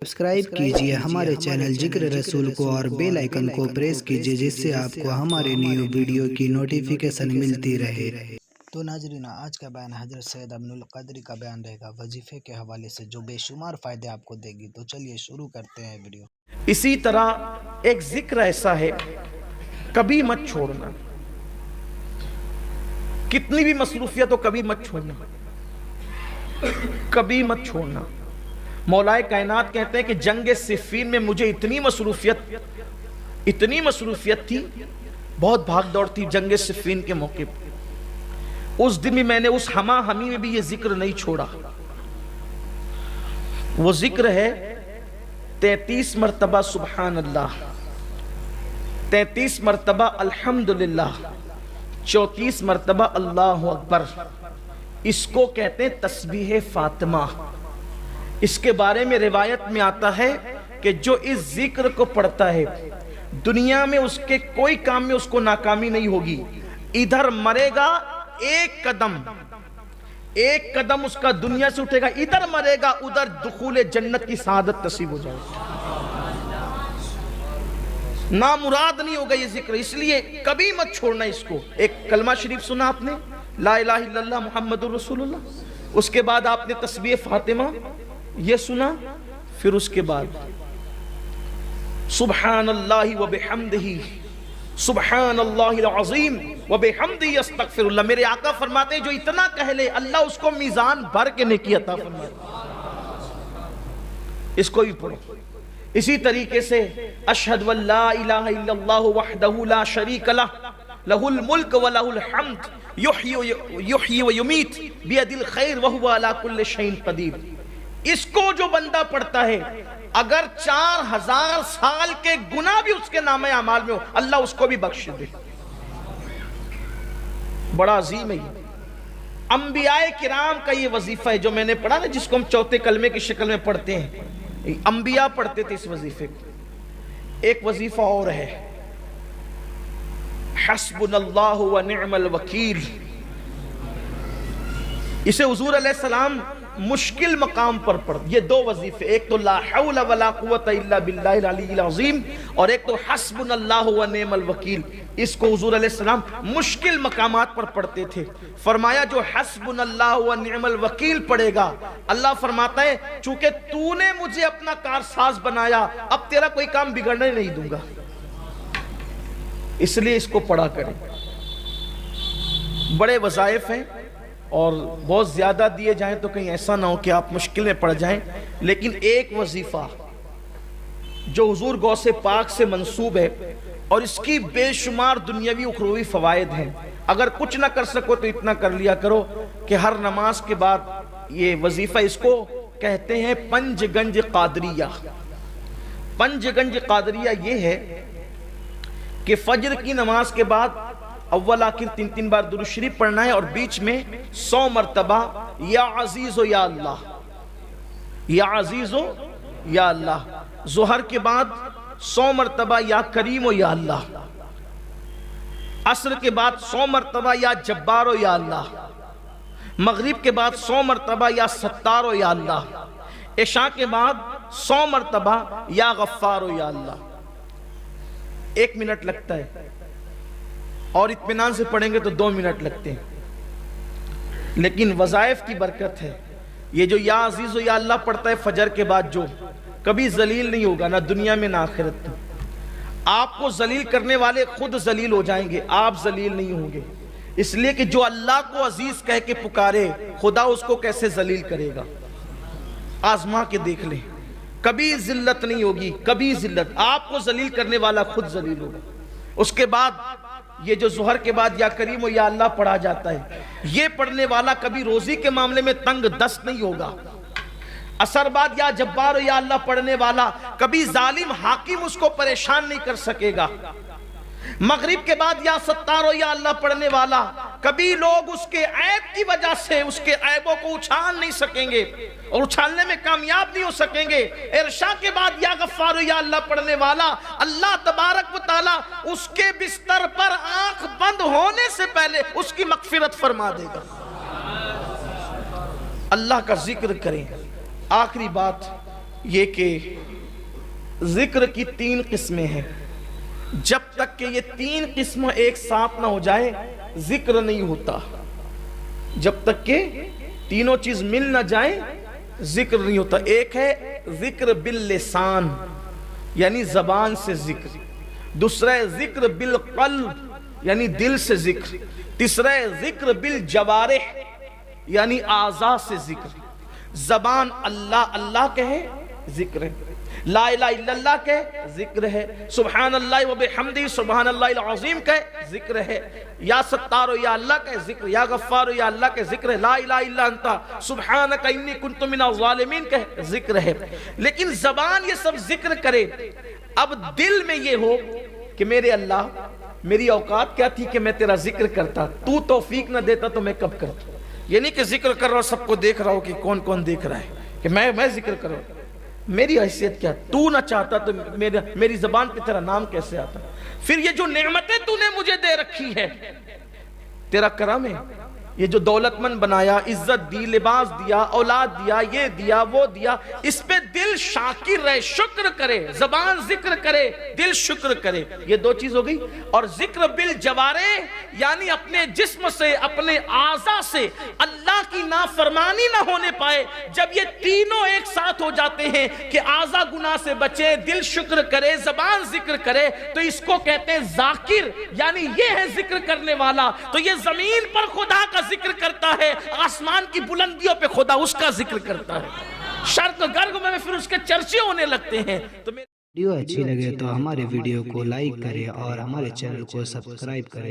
Subscribe کیجئے ہمارے channel ذکر رسول کو اور بیل آئیکن کو پریس کیجئے جس سے آپ کو ہمارے نیو ویڈیو کی نوٹیفیکیشن ملتی رہے۔ تو ناظرین، آج کا بیان حضرت سید ابن القدری کا بیان رہے گا وظیفے کے حوالے سے، جو بے شمار فائدے آپ کو دے گی۔ تو چلیے شروع کرتے ہیں ویڈیو۔ اسی طرح ایک ذکر ایسا ہے، کبھی مت چھوڑنا، کتنی بھی مصروفیت ہو کبھی مت چھوڑنا، کبھی مت چھوڑنا۔ مولائے کائنات کہتے ہیں کہ جنگ صفین میں مجھے اتنی مصروفیت تھی، بہت بھاگ دوڑ تھی جنگ صفین کے موقع پر۔ اس دن بھی میں نے اس ہما ہمی میں بھی یہ ذکر نہیں چھوڑا۔ وہ ذکر ہے 33 مرتبہ سبحان اللہ، 33 مرتبہ الحمدللہ، 34 مرتبہ اللہ اکبر۔ اس کو کہتے ہیں تسبیح فاطمہ۔ اس کے بارے میں روایت میں آتا ہے کہ جو اس ذکر کو پڑھتا ہے دنیا میں اس کے کوئی کام میں اس کو ناکامی نہیں ہوگی۔ ادھر مرے گا ایک قدم اس کا دنیا سے اٹھے گا، ادھر مرے گا ادھر دخول جنت کی سعادت نصیب ہو جائے گا۔ نامراد نہیں ہوگا یہ ذکر، اس لیے کبھی مت چھوڑنا اس کو۔ ایک کلمہ شریف سنا آپ نے، لا الہ الا اللہ محمد الرسول اللہ، اس کے بعد آپ نے تسبیح فاطمہ یہ سنا، پھر اس کے بعد سبحان اللہ وبحمدہ، سبحان اللہ العظیم وبحمدہ استغفر اللہ۔ میرے آقا فرماتے ہیں جو اتنا کہہ لے اللہ اس کو میزان بھر کے نیکی عطا فرمائے۔ اس کو بھی پڑھو۔ اسی طریقے سے اشہد ان لا الہ الا اللہ وحدہ لا شریک لہ، لہ الملک ولہ الحمد، یحیی ویمیت بیدہ الخیر وہو علی کل شیء قدیر۔ اس کو جو بندہ پڑھتا ہے اگر 4000 سال کے گناہ بھی اس کے نامہ اعمال میں ہو اللہ اس کو بھی بخش دے۔ بڑا عظیم ہے یہ۔ انبیاء کرام کا یہ وظیفہ ہے جو میں نے پڑھا نا، جس کو ہم چوتھے کلمے کی شکل میں پڑھتے ہیں، انبیاء پڑھتے تھے اس وظیفے کو۔ ایک وظیفہ اور ہے، حسبنا اللہ ونعم الوکیل۔ اسے حضور علیہ السلام مشکل مقام پر پڑھ، یہ دو وظیفے، ایک تو لا حول ولا قوت الا باللہ العلی العظیم، اور ایک تو حسبنا اللہ ونعم الوکیل۔ اس کو حضور علیہ السلام مشکل مقامات پر پڑھتے تھے۔ فرمایا جو حسبنا اللہ ونعم الوکیل پڑھے گا، اللہ فرماتا ہے چونکہ تو نے مجھے اپنا کارساز بنایا اب تیرا کوئی کام بگڑنے نہیں دوں گا، اس لیے اس کو پڑھا کریں۔ بڑے وظائف ہیں اور بہت زیادہ دیے جائیں تو کہیں ایسا نہ ہو کہ آپ مشکل میں پڑ جائیں، لیکن ایک وظیفہ جو حضور غوث پاک سے منسوب ہے اور اس کی بے شمار دنیاوی اخروی فوائد ہیں، اگر کچھ نہ کر سکو تو اتنا کر لیا کرو کہ ہر نماز کے بعد یہ وظیفہ، اس کو کہتے ہیں پنج گنج قادریہ۔ پنج گنج قادریہ یہ ہے کہ فجر کی نماز کے بعد اول آخر 3 بار درود شریف پڑھنا ہے اور بیچ میں 100 مرتبہ یا عزیز و یا اللہ، یا عزیز و یا اللہ۔ ظہر کے بعد 100 مرتبہ یا کریم و یا اللہ، عصر کے بعد 100 مرتبہ یا جبار و یا اللہ، مغرب کے بعد 100 مرتبہ یا ستار و یا اللہ، عشاء کے بعد 100 مرتبہ یا غفار و یا اللہ۔ 1 منٹ لگتا ہے اور اطمینان سے پڑھیں گے تو 2 منٹ لگتے ہیں، لیکن وظائف کی برکت ہے۔ یہ جو یا عزیز و یا اللہ پڑھتا ہے فجر کے بعد، جو کبھی ذلیل نہیں ہوگا نہ دنیا میں نہ آخرت میں۔ آپ کو ذلیل کرنے والے خود ذلیل ہو جائیں گے، آپ ذلیل نہیں ہوں گے، اس لیے کہ جو اللہ کو عزیز کہہ کے پکارے خدا اس کو کیسے ذلیل کرے گا۔ آزما کے دیکھ لیں، کبھی ذلت نہیں ہوگی، کبھی ذلت، آپ کو ذلیل کرنے والا خود ذلیل ہوگا۔ اس کے بعد یہ جو ظہر کے بعد یا کریم و یا اللہ پڑھا جاتا ہے، یہ پڑھنے والا کبھی روزی کے معاملے میں تنگ دست نہیں ہوگا۔ عصر بعد یا جبار و یا اللہ پڑھنے والا کبھی ظالم حاکم اس کو پریشان نہیں کر سکے گا۔ مغرب کے بعد یا ستار و یا اللہ پڑھنے والا کبھی لوگ اس کے عیب کی وجہ سے اس کے عیبوں کو اچھال نہیں سکیں گے اور اچھالنے میں کامیاب نہیں ہو سکیں گے۔ عشاء کے بعد یا غفار یا اللہ پڑھنے والا اللہ تبارک و تعالی اس کے بستر پر آنکھ بند ہونے سے پہلے اس کی مغفرت فرما دے گا۔ اللہ کا ذکر کریں۔ آخری بات، یہ کہ ذکر کی 3 قسمیں ہیں. جب تک کہ یہ 3 قسم ایک ساتھ نہ ہو جائے ذکر نہیں ہوتا. جب تک کہ تینوں چیز مل نہ جائے ذکر نہیں ہوتا. ایک ہے ذکر باللسان یعنی زبان سے ذکر. دوسرا ہے ذکر بالقلب یعنی دل سے ذکر. تیسرا ہے ذکر بالجوارح یعنی اعضاء سے ذکر. زبان اللہ اللہ کہے ذکر ہے, لا الہ الا اللہ کہے ذکر ہے, سبحان اللہ و بحمدہ سبحان اللہ العظیم کہے ذکر ہے, یا ستار یا اللہ کہے ذکر, یا غفار یا اللہ کہے ذکر ہے, لا الہ الا انتا سبحانک انی کنت من الظالمین کہے ذکر ہے. لیکن زبان یہ سب ذکر کرے, اب دل میں یہ ہو کہ میرے اللہ میری اوقات کیا تھی کہ میں تیرا ذکر کرتا, تو توفیق نہ دیتا تو میں کب کرتا. یہ نہیں کہ ذکر کر رہا ہوں سب کو دیکھ رہا ہوں کہ کون کون دیکھ رہا ہے کہ میں ذکر کر رہا ہوں, میری حیثیت کیا, تو نہ چاہتا تو میری زبان پہ تیرا نام کیسے آتا. پھر یہ جو نعمتیں تو نے مجھے دے رکھی ہے تیرا کرم ہے. یہ جو دولت مند بنایا, عزت دی, لباس دیا, اولاد دیا, یہ دیا وہ دیا, اس پہ دل شاکر رہے, شکر کرے, زبان ذکر کرے, دل شکر کرے. یہ 2 چیز ہو گئی. اور ذکر بالجوارح یعنی اپنے جسم سے اپنے اعضاء سے اللہ کی نافرمانی نہ ہونے پائے. جب یہ تینوں ایک ساتھ ہو جاتے ہیں کہ اعضاء گناہ سے بچے, دل شکر کرے, زبان ذکر کرے, تو اس کو کہتے ہیں ذاکر یعنی یہ ہے ذکر کرنے والا. تو یہ زمین پر خدا کا ذکر کرتا ہے, آسمان کی بلندیوں پہ خدا اس کا ذکر کرتا ہے, شرق گرگ میں پھر اس کے چرچے ہونے لگتے ہیں. تو ویڈیو اچھی لگے تو ہمارے ویڈیو کو لائک کریں اور ہمارے چینل کو سبسکرائب کریں.